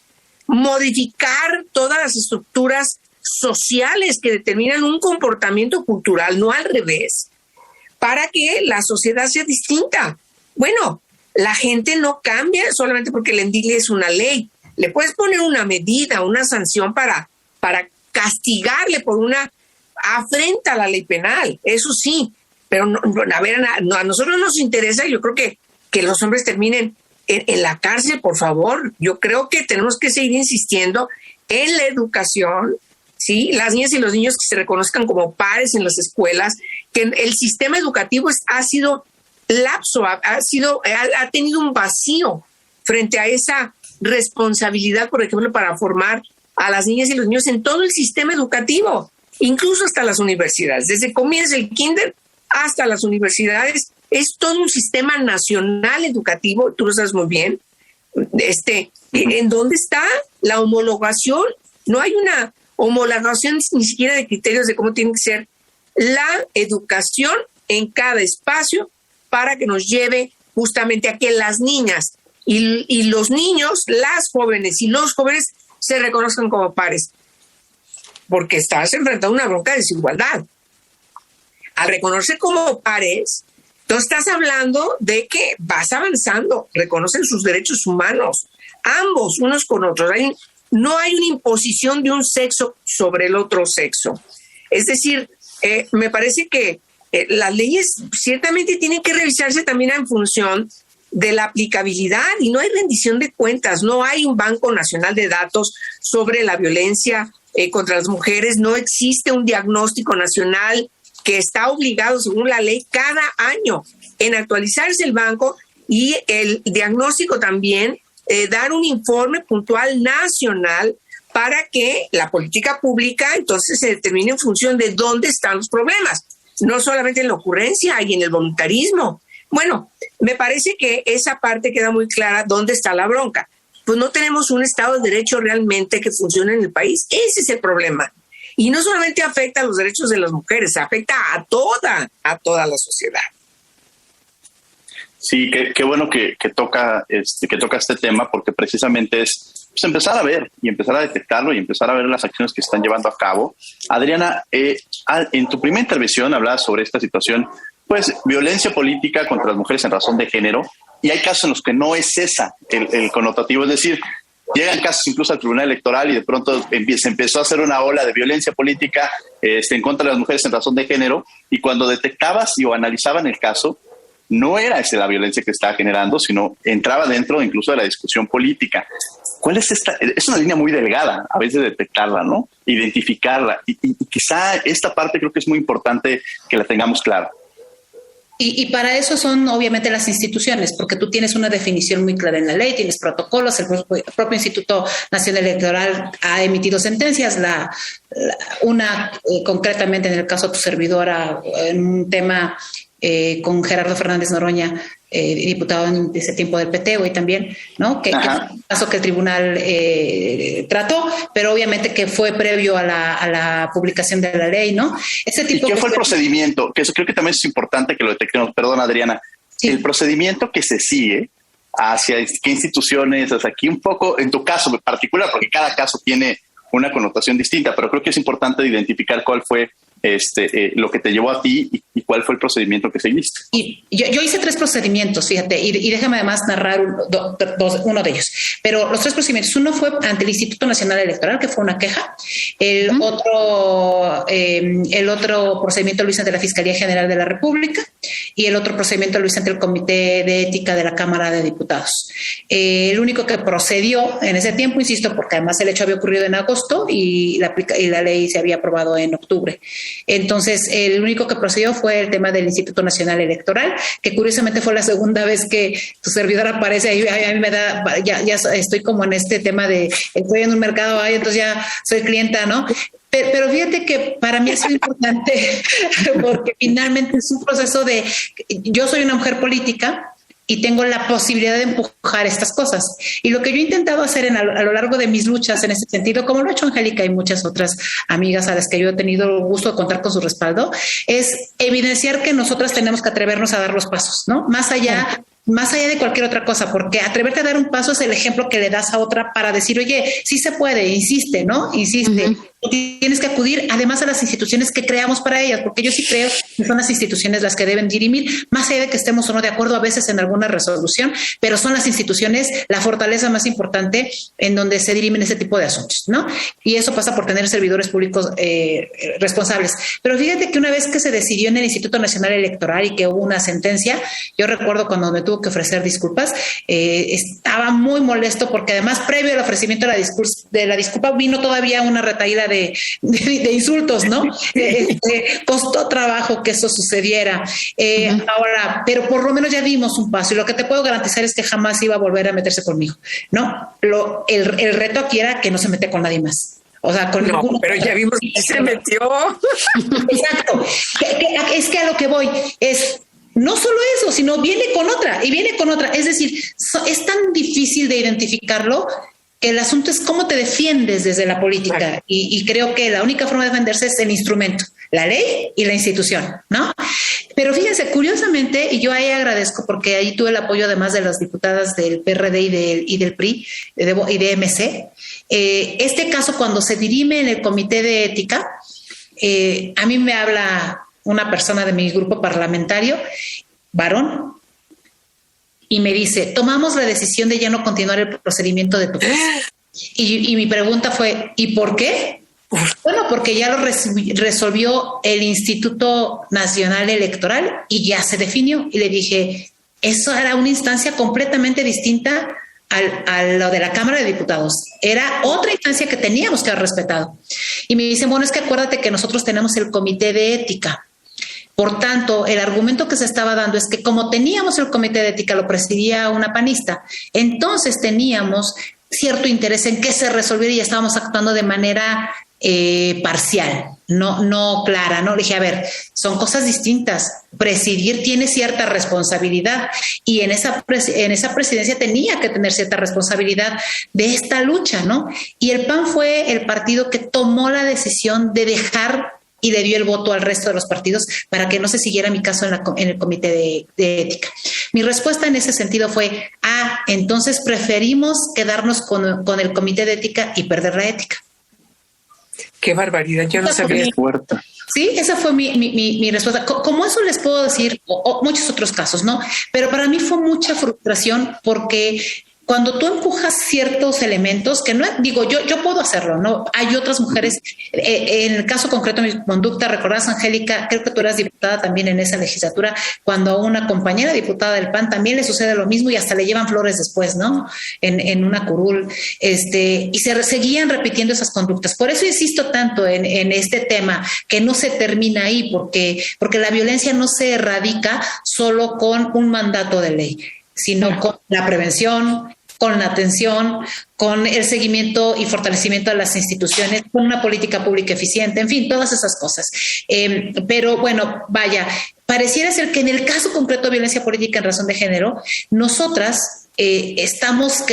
modificar todas las estructuras sociales que determinan un comportamiento cultural, no al revés, para que la sociedad sea distinta. Bueno, la gente no cambia solamente porque le endilgues una ley. Le puedes poner una medida, una sanción para castigarle por una afrenta a la ley penal, eso sí, pero a nosotros nos interesa, yo creo que los hombres terminen en la cárcel, por favor. Yo creo que tenemos que seguir insistiendo en la educación, ¿sí? Las niñas y los niños que se reconozcan como pares en las escuelas, que el sistema educativo ha sido lapso, ha tenido un vacío frente a esa responsabilidad, por ejemplo, para formar a las niñas y los niños en todo el sistema educativo, incluso hasta las universidades. Desde comienza el kinder hasta las universidades, es todo un sistema nacional educativo, tú lo sabes muy bien. ¿En dónde está la homologación No hay una homologación ni siquiera de criterios de cómo tiene que ser la educación en cada espacio para que nos lleve justamente a que las niñas y los niños, las jóvenes y los jóvenes se reconozcan como pares. Porque estás enfrentando una bronca de desigualdad. Al reconocer como pares, entonces estás hablando de que vas avanzando, reconocen sus derechos humanos, ambos, unos con otros. No hay una imposición de un sexo sobre el otro sexo. Es decir, me parece que las leyes ciertamente tienen que revisarse también en función de la aplicabilidad, y no hay rendición de cuentas, no hay un Banco Nacional de Datos sobre la violencia contra las mujeres, no existe un diagnóstico nacional que está obligado según la ley cada año en actualizarse el banco y el diagnóstico también, dar un informe puntual nacional para que la política pública entonces se determine en función de dónde están los problemas, no solamente en la ocurrencia y en el voluntarismo. Bueno, me parece que esa parte queda muy clara dónde está la bronca. Pues no tenemos un Estado de Derecho realmente que funcione en el país. Ese es el problema. Y no solamente afecta a los derechos de las mujeres, afecta a toda la sociedad. Sí, qué bueno que toca este tema, porque precisamente es empezar a ver y empezar a detectarlo y empezar a ver las acciones que se están llevando a cabo. Adriana, en tu primera intervención hablabas sobre esta situación, pues violencia política contra las mujeres en razón de género, y hay casos en los que no es esa el connotativo, es decir, llegan casos incluso al Tribunal Electoral y de pronto se empezó a hacer una ola de violencia política en contra de las mujeres en razón de género, y cuando detectabas o analizaban el caso, no era esa la violencia que estaba generando, sino entraba dentro incluso de la discusión política. ¿Cuál es esta? Es una línea muy delgada a veces detectarla, ¿no? Identificarla, y quizá esta parte creo que es muy importante que la tengamos clara. Y para eso son obviamente las instituciones, porque tú tienes una definición muy clara en la ley, tienes protocolos, el propio Instituto Nacional Electoral ha emitido sentencias, una concretamente en el caso de tu servidora, en un tema con Gerardo Fernández Noroña, diputado en ese tiempo del PT, hoy también, ¿no? Que es un caso que el tribunal trató, pero obviamente que fue previo a la publicación de la ley, ¿no? Ese tipo. ¿Y qué fue el procedimiento? Que eso creo que también es importante que lo detectemos. Perdón, Adriana. Sí. El procedimiento que se sigue hacia qué instituciones, hasta aquí un poco, en tu caso en particular, porque cada caso tiene una connotación distinta, pero creo que es importante identificar cuál fue lo que te llevó a ti y cuál fue el procedimiento que seguiste. Y yo hice 3 procedimimientos, fíjate, y déjame además narrar uno de ellos. Pero los 3 procedimientos, uno fue ante el Instituto Nacional Electoral, que fue una queja. El otro procedimiento lo hice ante la Fiscalía General de la República, y el otro procedimiento lo hice ante el Comité de Ética de la Cámara de Diputados. El único que procedió en ese tiempo, insisto, porque además el hecho había ocurrido en agosto y la ley se había aprobado en octubre. Entonces, el único que procedió fue el tema del Instituto Nacional Electoral, que curiosamente fue la segunda vez que tu servidor aparece ahí. A mí me da, ya estoy como en este tema de estoy en un mercado ahí, entonces ya soy clienta, ¿no? Pero fíjate que para mí es importante porque finalmente es un proceso de, yo soy una mujer política y tengo la posibilidad de empujar estas cosas. Y lo que yo he intentado hacer a lo largo de mis luchas en ese sentido, como lo ha hecho Angélica y muchas otras amigas a las que yo he tenido el gusto de contar con su respaldo, es evidenciar que nosotras tenemos que atrevernos a dar los pasos, ¿no? Más allá de cualquier otra cosa, porque atreverte a dar un paso es el ejemplo que le das a otra para decir, oye, sí se puede, insiste, ¿no? Insiste. Uh-huh. Tienes que acudir además a las instituciones que creamos para ellas, porque yo sí creo que son las instituciones las que deben dirimir, más allá de que estemos o no de acuerdo a veces en alguna resolución, pero son las instituciones la fortaleza más importante en donde se dirimen ese tipo de asuntos, ¿no? Y eso pasa por tener servidores públicos responsables. Pero fíjate que una vez que se decidió en el Instituto Nacional Electoral y que hubo una sentencia, yo recuerdo cuando me tuvo que ofrecer disculpas, estaba muy molesto porque además previo al ofrecimiento de la disculpa vino todavía una retaíla de insultos, ¿no? Costó trabajo que eso sucediera. Ahora, pero por lo menos ya dimos un paso y lo que te puedo garantizar es que jamás iba a volver a meterse conmigo, ¿no? El reto aquí era que no se mete con nadie más. O sea, con ninguno. Pero ya vimos que se metió. Exacto. Es que a lo que voy es no solo eso, sino viene con otra. Es decir, es tan difícil de identificarlo que el asunto es cómo te defiendes desde la política, y creo que la única forma de defenderse es el instrumento, la ley y la institución, ¿no? Pero fíjense, curiosamente, y yo ahí agradezco porque ahí tuve el apoyo además de las diputadas del PRD y del PRI y de MC, este caso cuando se dirime en el comité de ética, a mí me habla una persona de mi grupo parlamentario, varón, y me dice, tomamos la decisión de ya no continuar el procedimiento de tu caso. Y mi pregunta fue, ¿y por qué? Bueno, porque ya lo resolvió el Instituto Nacional Electoral y ya se definió. Y le dije, eso era una instancia completamente distinta a lo de la Cámara de Diputados. Era otra instancia que teníamos que haber respetado. Y me dicen, bueno, es que acuérdate que nosotros tenemos el comité de ética. Por tanto, el argumento que se estaba dando es que como teníamos el comité de ética, lo presidía una panista, entonces teníamos cierto interés en que se resolviera y estábamos actuando de manera parcial, no clara, ¿no? Le dije, a ver, son cosas distintas. Presidir tiene cierta responsabilidad y en esa presidencia tenía que tener cierta responsabilidad de esta lucha, ¿no? Y el PAN fue el partido que tomó la decisión de dejar y le dio el voto al resto de los partidos para que no se siguiera mi caso en el comité de ética. Mi respuesta en ese sentido fue, entonces preferimos quedarnos con el comité de ética y perder la ética. Qué barbaridad, yo no sabía. Sí, esa fue mi respuesta. Como eso les puedo decir, o muchos otros casos, ¿no? Pero para mí fue mucha frustración porque cuando tú empujas ciertos elementos, que no digo, yo puedo hacerlo, ¿no? Hay otras mujeres, en el caso concreto de mi conducta, recordás, Angélica, creo que tú eras diputada también en esa legislatura, cuando a una compañera diputada del PAN también le sucede lo mismo y hasta le llevan flores después, ¿no? En una curul, y se seguían repitiendo esas conductas. Por eso insisto tanto en este tema, que no se termina ahí, porque la violencia no se erradica solo con un mandato de ley, sino con la prevención, con la atención, con el seguimiento y fortalecimiento de las instituciones, con una política pública eficiente, en fin, todas esas cosas. Pero bueno, vaya, pareciera ser que en el caso concreto de violencia política en razón de género, nosotras tenemos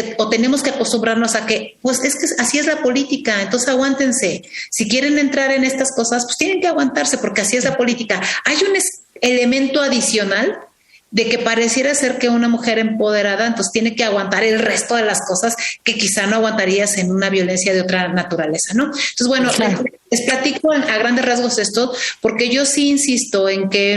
que acostumbrarnos a que, pues es que así es la política, entonces aguántense. Si quieren entrar en estas cosas, pues tienen que aguantarse porque así es la política. Hay un elemento adicional de que pareciera ser que una mujer empoderada entonces tiene que aguantar el resto de las cosas que quizá no aguantarías en una violencia de otra naturaleza, ¿no? Entonces, bueno, claro, les platico a grandes rasgos esto, porque yo sí insisto en que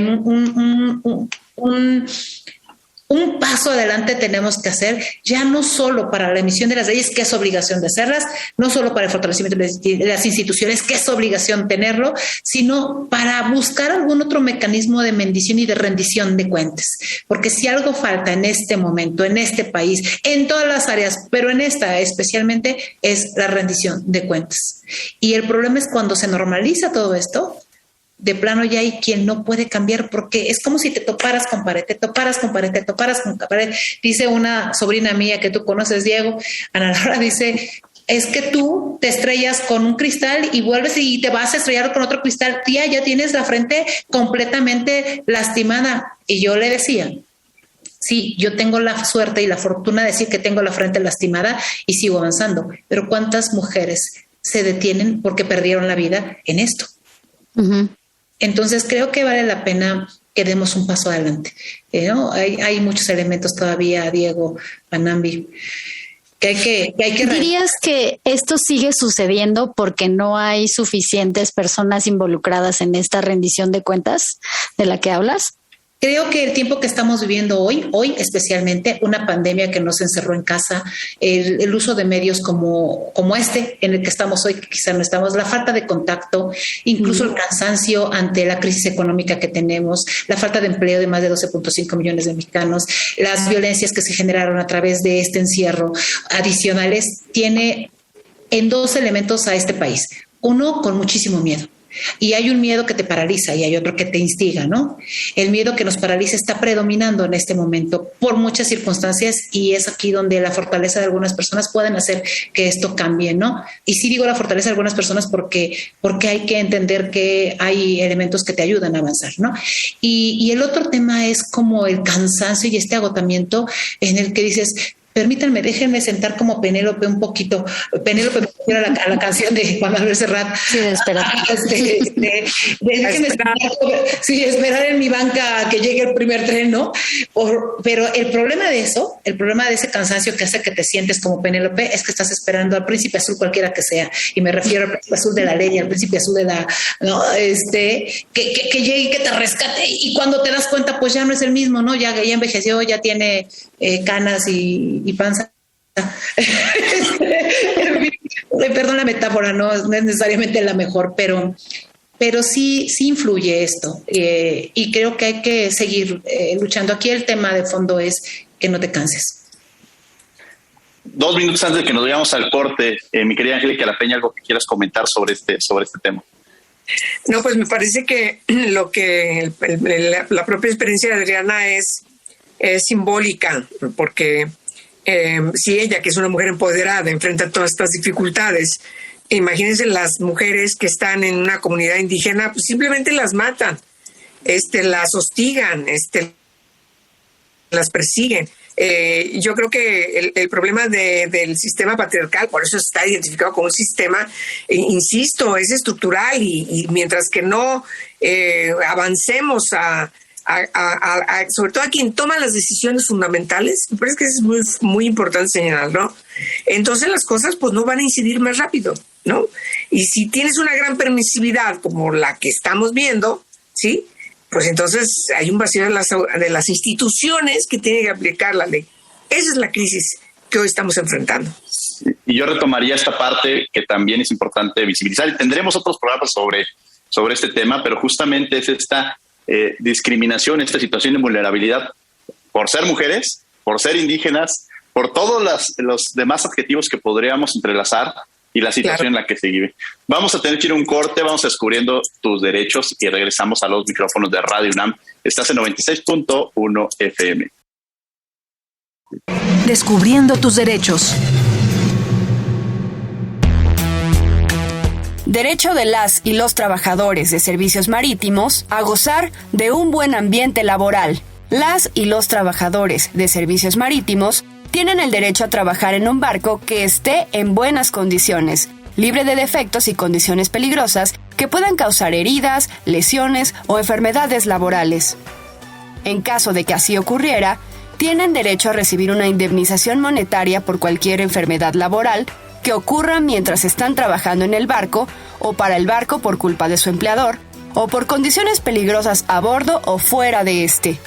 un paso adelante tenemos que hacer, ya no solo para la emisión de las leyes, que es obligación de hacerlas, no solo para el fortalecimiento de las instituciones, que es obligación tenerlo, sino para buscar algún otro mecanismo de medición y de rendición de cuentas. Porque si algo falta en este momento, en este país, en todas las áreas, pero en esta especialmente, es la rendición de cuentas. Y el problema es cuando se normaliza todo esto, de plano ya hay quien no puede cambiar, porque es como si te toparas con pared, te toparas con pared, te toparas con pared. Dice una sobrina mía que tú conoces, Diego, Ana Laura, dice, es que tú te estrellas con un cristal y vuelves y te vas a estrellar con otro cristal. Tía, ya tienes la frente completamente lastimada. Y yo le decía, sí, yo tengo la suerte y la fortuna de decir que tengo la frente lastimada y sigo avanzando, pero ¿cuántas mujeres se detienen porque perdieron la vida en esto? Uh-huh. Entonces creo que vale la pena que demos un paso adelante, ¿no? Hay muchos elementos todavía, Diego, Panambi, que hay que ¿Dirías que esto sigue sucediendo porque no hay suficientes personas involucradas en esta rendición de cuentas de la que hablas? Creo que el tiempo que estamos viviendo hoy especialmente, una pandemia que nos encerró en casa, el uso de medios como este en el que estamos hoy, que quizá no estamos, la falta de contacto, incluso el cansancio ante la crisis económica que tenemos, la falta de empleo de más de 12.5 millones de mexicanos, las violencias que se generaron a través de este encierro adicionales, tiene en dos elementos a este país. Uno, con muchísimo miedo. Y hay un miedo que te paraliza y hay otro que te instiga, ¿no? El miedo que nos paraliza está predominando en este momento por muchas circunstancias y es aquí donde la fortaleza de algunas personas pueden hacer que esto cambie, ¿no? Y sí digo la fortaleza de algunas personas porque hay que entender que hay elementos que te ayudan a avanzar, ¿no? Y el otro tema es como el cansancio y este agotamiento en el que dices, Permítanme, déjenme sentar como Penélope un poquito. Penélope me refiero a la canción de Juan Manuel Serrat. Sí, de esperar. Déjenme esperar en mi banca a que llegue el primer tren, ¿no? Pero el problema de eso, el problema de ese cansancio que hace que te sientes como Penélope es que estás esperando al príncipe azul cualquiera que sea. Y me refiero al príncipe azul de la ley, al príncipe azul de la, ¿no? Que llegue y que te rescate. Y cuando te das cuenta, pues ya no es el mismo, ¿no? Ya envejeció, ya tiene canas y panza. Perdón la metáfora, no es necesariamente la mejor, pero sí influye esto, y creo que hay que seguir luchando. Aquí el tema de fondo es que no te canses. 2 minutos antes de que nos vayamos al corte, mi querida Angélica La Peña, algo que quieras comentar sobre este tema. No, pues me parece que lo que la propia experiencia de Adriana es simbólica, porque si ella, que es una mujer empoderada, enfrenta todas estas dificultades, imagínense las mujeres que están en una comunidad indígena, pues simplemente las matan, las hostigan, las persiguen. Yo creo que el problema del sistema patriarcal, por eso está identificado como un sistema, insisto, es estructural, y mientras que no avancemos sobre todo a quien toma las decisiones fundamentales, me parece que es muy, muy importante señalar, ¿no? Entonces las cosas pues no van a incidir más rápido, ¿no? Y si tienes una gran permisividad como la que estamos viendo, ¿sí? Pues entonces hay un vacío de las instituciones que tienen que aplicar la ley. Esa es la crisis que hoy estamos enfrentando. Y yo retomaría esta parte que también es importante visibilizar, y tendremos otros programas sobre este tema, pero justamente es esta discriminación, esta situación de vulnerabilidad por ser mujeres, por ser indígenas, por todos los demás adjetivos que podríamos entrelazar, y la situación en la que se vive. Vamos a tener que ir a un corte, vamos descubriendo tus derechos y regresamos a los micrófonos de Radio UNAM. Estás en 96.1 FM. Descubriendo tus derechos. Derecho de las y los trabajadores de servicios marítimos a gozar de un buen ambiente laboral. Las y los trabajadores de servicios marítimos tienen el derecho a trabajar en un barco que esté en buenas condiciones, libre de defectos y condiciones peligrosas que puedan causar heridas, lesiones o enfermedades laborales. En caso de que así ocurriera, tienen derecho a recibir una indemnización monetaria por cualquier enfermedad laboral que ocurra mientras están trabajando en el barco o para el barco por culpa de su empleador o por condiciones peligrosas a bordo o fuera de este.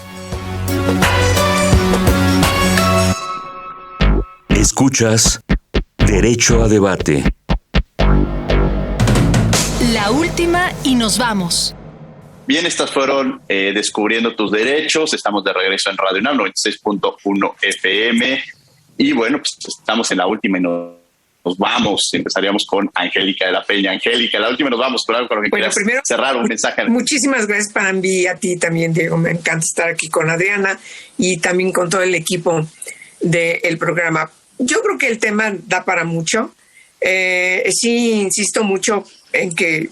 Escuchas Derecho a Debate. La última y nos vamos. Bien, estas fueron Descubriendo tus derechos. Estamos de regreso en Radio UNAM 96.1 FM. Y bueno, pues estamos en la última y nos vamos. Empezaríamos con Angélica de la Peña. Angélica, la última y nos vamos. Por algo con lo que quieras primero, cerrar un mensaje. Muchísimas gracias para mí y a ti también, Diego. Me encanta estar aquí con Adriana y también con todo el equipo del programa. Yo creo que el tema da para mucho. Sí, insisto mucho en que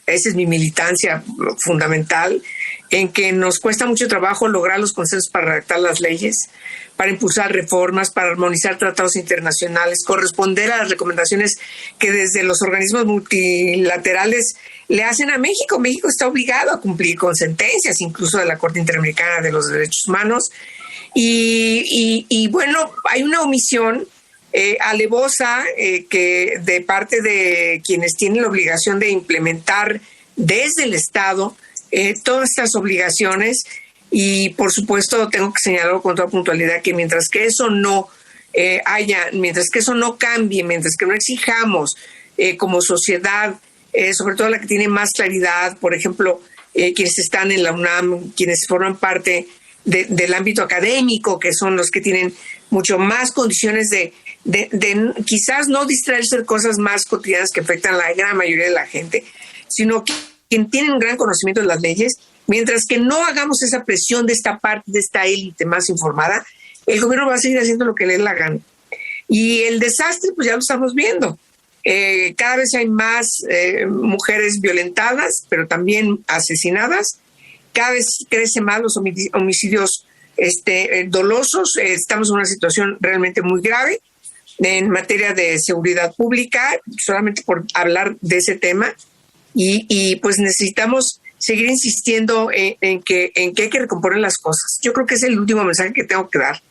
esa es mi militancia fundamental, en que nos cuesta mucho trabajo lograr los consensos para redactar las leyes, para impulsar reformas, para armonizar tratados internacionales, corresponder a las recomendaciones que desde los organismos multilaterales le hacen a México. México está obligado a cumplir con sentencias, incluso de la Corte Interamericana de los Derechos Humanos. Y bueno, hay una omisión alevosa que de parte de quienes tienen la obligación de implementar desde el Estado todas estas obligaciones, y por supuesto tengo que señalarlo con toda puntualidad que mientras que eso no mientras que eso no cambie, mientras que no exijamos como sociedad, sobre todo la que tiene más claridad, por ejemplo, quienes están en la UNAM, quienes forman parte del ámbito académico, que son los que tienen mucho más condiciones de quizás no distraerse de cosas más cotidianas que afectan a la gran mayoría de la gente, sino que quien tiene un gran conocimiento de las leyes. Mientras que no hagamos esa presión de esta parte, de esta élite más informada, el gobierno va a seguir haciendo lo que le dé la gana. Y el desastre, pues ya lo estamos viendo. Cada vez hay más mujeres violentadas, pero también asesinadas. Cada vez crecen más los homicidios dolosos. Estamos en una situación realmente muy grave en materia de seguridad pública, solamente por hablar de ese tema, y pues necesitamos seguir insistiendo en que hay que recomponer las cosas. Yo creo que es el último mensaje que tengo que dar.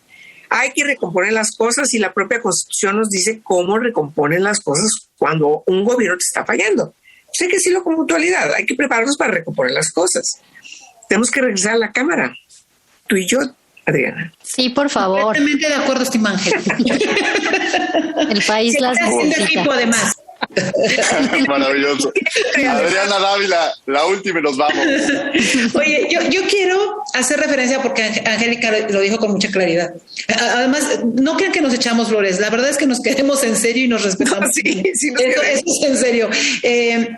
Hay que recomponer las cosas, y la propia Constitución nos dice cómo recomponen las cosas cuando un gobierno te está fallando. Pues hay que decirlo con puntualidad, hay que prepararnos para recomponer las cosas. Tenemos que regresar a la Cámara, tú y yo, Adriana. Sí, por favor. Completamente de acuerdo, estimado Ángel. El país las necesita. Equipo, además. Maravilloso. Adriana Dávila, la última y nos vamos. Oye, yo quiero hacer referencia, porque Angélica lo dijo con mucha claridad. Además, no crean que nos echamos flores. La verdad es que nos queremos en serio y nos respetamos. No, sí, eso es en serio.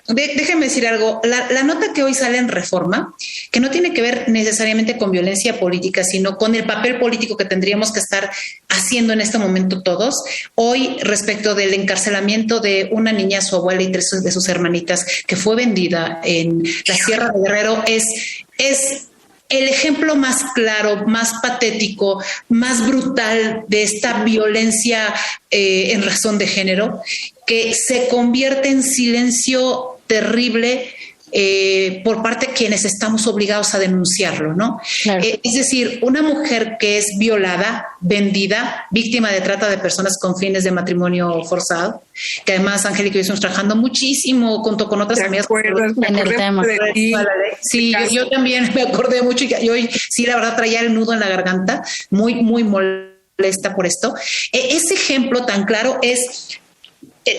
Déjenme decir algo. La nota que hoy sale en Reforma, que no tiene que ver necesariamente con violencia política, sino con el papel político que tendríamos que estar haciendo en este momento todos. Hoy, respecto del encarcelamiento de una niña, su abuela y 3 de sus hermanitas, que fue vendida en la Sierra de Guerrero, es el ejemplo más claro, más patético, más brutal de esta violencia en razón de género, que se convierte en silencio terrible por parte de quienes estamos obligados a denunciarlo, ¿no? Claro. Es decir, una mujer que es violada, vendida, víctima de trata de personas con fines de matrimonio forzado, que además Angélica y yo estamos trabajando muchísimo junto con otras amigas en el tema. Sí, yo también me acordé mucho, y hoy sí, la verdad, traía el nudo en la garganta, muy, muy molesta por esto. Ese ejemplo tan claro es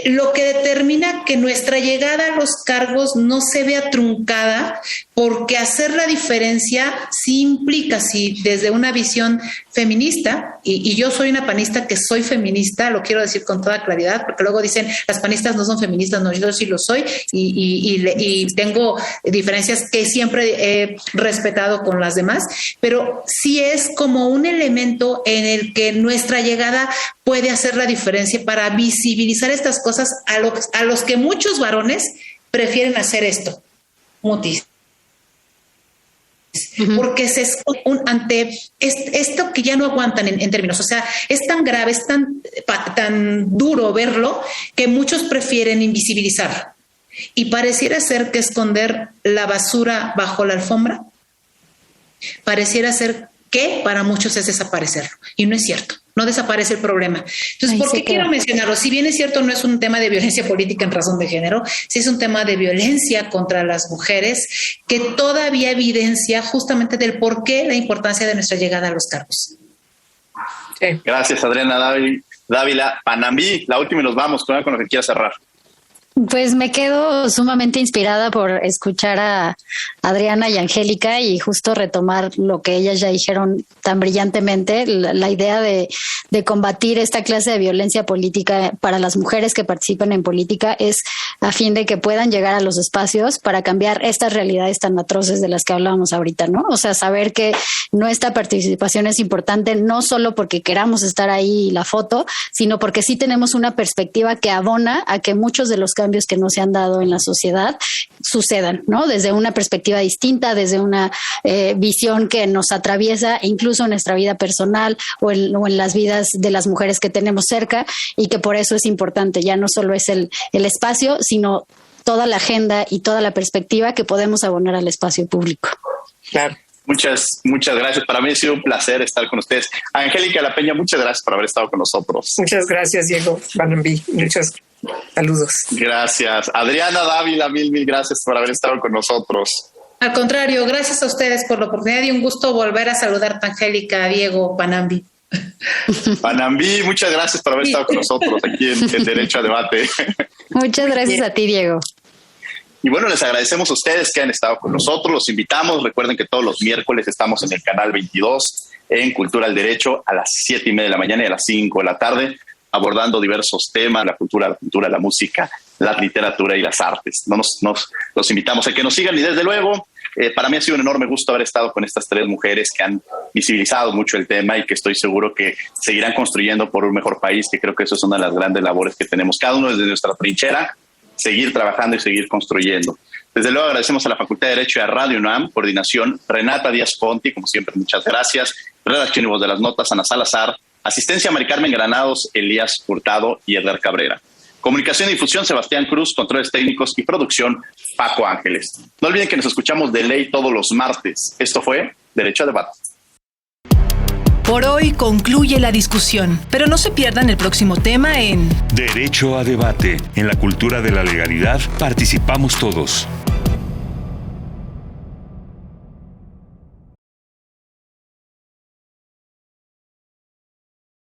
lo que determina que nuestra llegada a los cargos no se vea truncada, porque hacer la diferencia sí implica, sí, desde una visión feminista, y yo soy una panista que soy feminista, lo quiero decir con toda claridad, porque luego dicen las panistas no son feministas. No, yo sí lo soy, y tengo diferencias que siempre he respetado con las demás, pero sí es como un elemento en el que nuestra llegada puede hacer la diferencia para visibilizar estas cosas a los que muchos varones prefieren hacer esto, mutis. Porque se esconden ante esto que ya no aguantan en términos, o sea, es tan grave, es tan duro verlo, que muchos prefieren invisibilizarlo, y pareciera ser que esconder la basura bajo la alfombra pareciera ser que para muchos es desaparecerlo, y no es cierto. No desaparece el problema. Entonces, ¿por qué quiero mencionarlo? Si bien es cierto, no es un tema de violencia política en razón de género, sí es un tema de violencia contra las mujeres, que todavía evidencia justamente del por qué la importancia de nuestra llegada a los cargos. Sí. Gracias, Adriana Dávila. Panambí, la última y nos vamos con lo que quieras cerrar. Pues me quedo sumamente inspirada por escuchar a Adriana y Angélica y justo retomar lo que ellas ya dijeron tan brillantemente, la idea de combatir esta clase de violencia política para las mujeres que participan en política es a fin de que puedan llegar a los espacios para cambiar estas realidades tan atroces de las que hablábamos ahorita, ¿no? O sea, saber que nuestra participación es importante no solo porque queramos estar ahí la foto, sino porque sí tenemos una perspectiva que abona a que muchos de los cambios que no se han dado en la sociedad sucedan, ¿no? Desde una perspectiva distinta, desde una visión que nos atraviesa incluso en nuestra vida personal o en las vidas de las mujeres que tenemos cerca, y que por eso es importante, ya no solo es el espacio, sino toda la agenda y toda la perspectiva que podemos abonar al espacio público. Claro. Muchas gracias. Para mí ha sido un placer estar con ustedes. Angélica La Peña, muchas gracias por haber estado con nosotros. Muchas gracias, Diego Panambí. Muchos saludos. Gracias. Adriana Dávila, mil gracias por haber estado con nosotros. Al contrario, gracias a ustedes por la oportunidad y un gusto volver a saludarte, Angélica, Diego, Panambí. Panambí, muchas gracias por haber estado con nosotros aquí en Derecho a Debate. Muchas gracias a ti, Diego. Y bueno, les agradecemos a ustedes que han estado con nosotros. Los invitamos. Recuerden que todos los miércoles estamos en el canal 22 en Cultura al Derecho a las 7:30 de la mañana y a las 5 de la tarde, abordando diversos temas, la cultura, la música, la literatura y las artes. Los invitamos a que nos sigan, y desde luego, para mí ha sido un enorme gusto haber estado con estas 3 mujeres que han visibilizado mucho el tema y que estoy seguro que seguirán construyendo por un mejor país, que creo que eso es una de las grandes labores que tenemos cada uno desde nuestra trinchera, seguir trabajando y seguir construyendo. Desde luego agradecemos a la Facultad de Derecho y a Radio UNAM, coordinación Renata Díaz Ponti, como siempre, muchas gracias. Redacción y voz de las notas, Ana Salazar. Asistencia, Mari Carmen Granados, Elías Hurtado y Edgar Cabrera. Comunicación y difusión, Sebastián Cruz. Controles técnicos y producción, Paco Ángeles. No olviden que nos escuchamos de ley todos los martes. Esto fue Derecho a Debate. Por hoy concluye la discusión, pero no se pierdan el próximo tema en Derecho a Debate. En la cultura de la legalidad participamos todos.